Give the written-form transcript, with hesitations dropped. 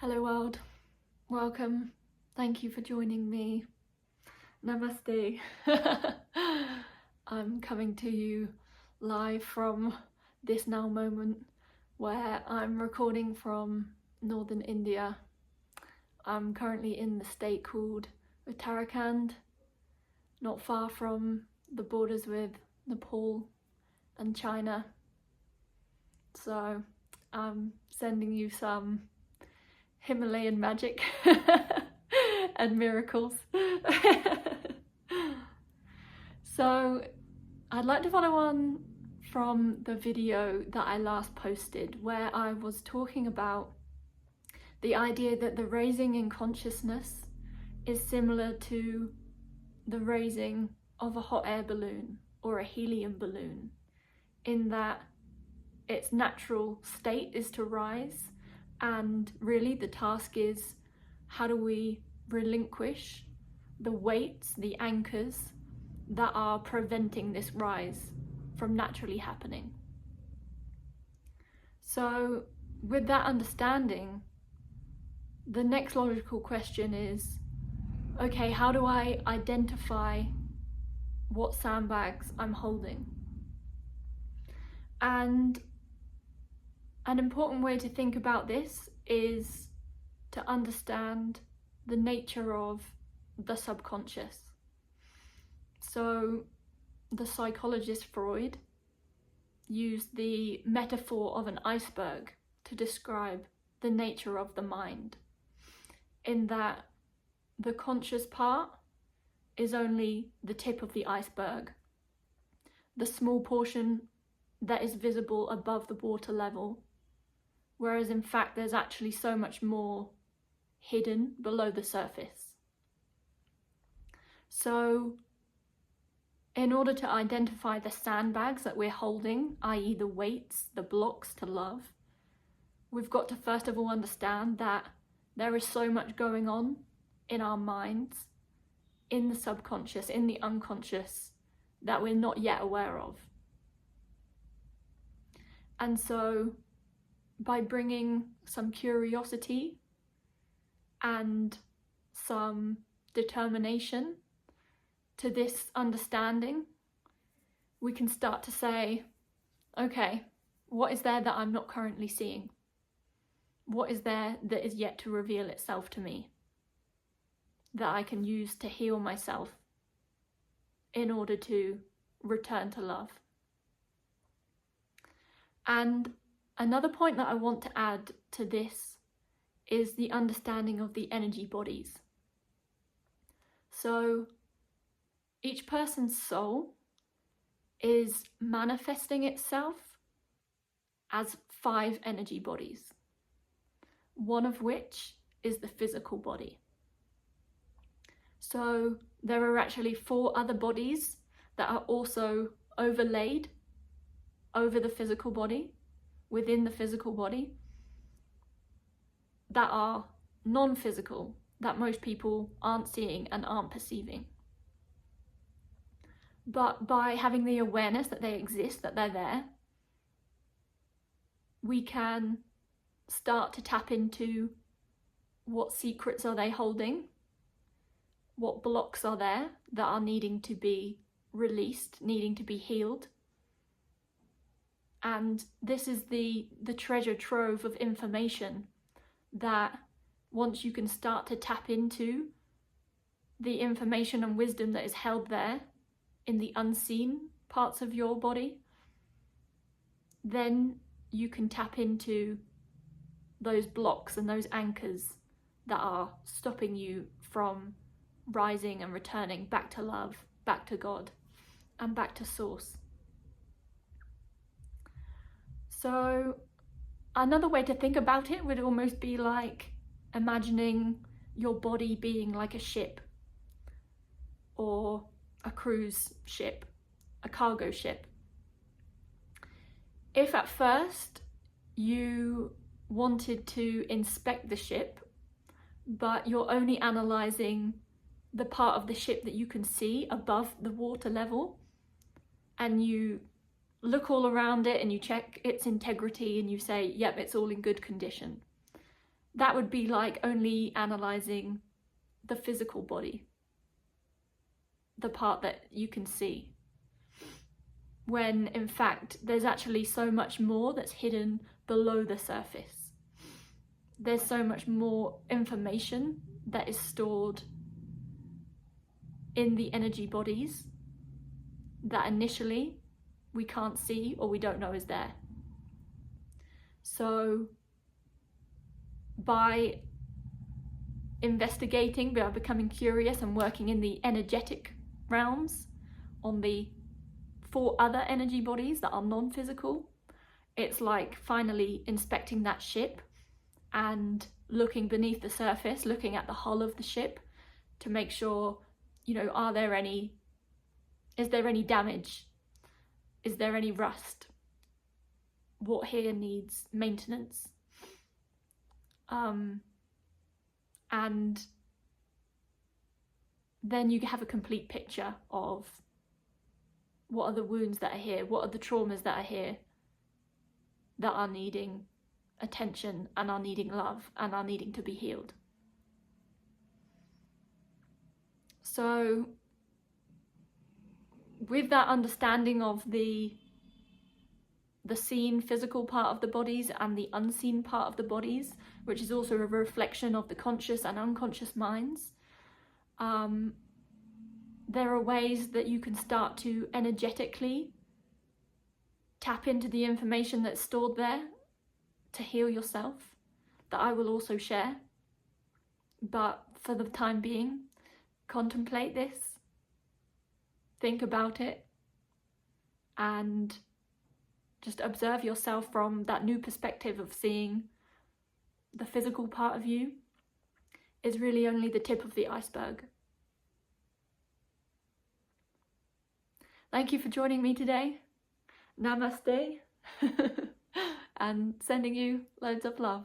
Hello world, welcome, thank you for joining me, namaste. I'm coming to you live from this now moment where I'm recording from northern India. I'm currently in the state called Uttarakhand, not far from the borders with Nepal and China. So I'm sending you some Himalayan magic and miracles. So I'd like to follow on from the video that I last posted where I was talking about the idea that the raising in consciousness is similar to the raising of a hot air balloon or a helium balloon, in that its natural state is to rise, and really the task is, how do we relinquish the weights, the anchors that are preventing this rise from naturally happening? So with that understanding, the next logical question is, okay, how do I identify what sandbags I'm holding? And an important way to think about this is to understand the nature of the subconscious. So the psychologist Freud used the metaphor of an iceberg to describe the nature of the mind, in that the conscious part is only the tip of the iceberg, the small portion that is visible above the water level, whereas in fact there's actually so much more hidden below the surface. So in order to identify the sandbags that we're holding, i.e. the weights, the blocks to love, we've got to first of all understand that there is so much going on in our minds, in the subconscious, in the unconscious, that we're not yet aware of. And so by bringing some curiosity and some determination to this understanding, we can start to say, okay, what is there that I'm not currently seeing? What is there that is yet to reveal itself to me, that I can use to heal myself in order to return to love? And another point that I want to add to this is the understanding of the energy bodies. So each person's soul is manifesting itself as 5 energy bodies, one of which is the physical body. So there are actually 4 other bodies that are also overlaid over the physical body, within the physical body, that are non-physical, that most people aren't seeing and aren't perceiving. But by having the awareness that they exist, that they're there, we can start to tap into what secrets are they holding, what blocks are there that are needing to be released, needing to be healed. And this is the treasure trove of information that, once you can start to tap into the information and wisdom that is held there in the unseen parts of your body, then you can tap into those blocks and those anchors that are stopping you from rising and returning back to love, back to God, and back to source. So another way to think about it would almost be like imagining your body being like a ship, or a cruise ship, a cargo ship. If at first you wanted to inspect the ship, but you're only analysing the part of the ship that you can see above the water level, and you look all around it and you check its integrity and you say, yep, it's all in good condition, that would be like only analysing the physical body, the part that you can see, when in fact there's actually so much more that's hidden below the surface. There's so much more information that is stored in the energy bodies that initially we can't see or we don't know is there. So by investigating, by becoming curious and working in the energetic realms on the 4 other energy bodies that are non-physical, it's like finally inspecting that ship and looking beneath the surface, looking at the hull of the ship to make sure, you know, is there any damage? Is there any rust? What here needs maintenance? And then you have a complete picture of what are the wounds that are here, what are the traumas that are here that are needing attention and are needing love and are needing to be healed. So with that understanding of the seen physical part of the bodies and the unseen part of the bodies, which is also a reflection of the conscious and unconscious minds, there are ways that you can start to energetically tap into the information that's stored there to heal yourself, that I will also share. But for the time being, contemplate this, think about it, and just observe yourself from that new perspective of seeing the physical part of you is really only the tip of the iceberg. Thank you for joining me today. Namaste. And sending you loads of love.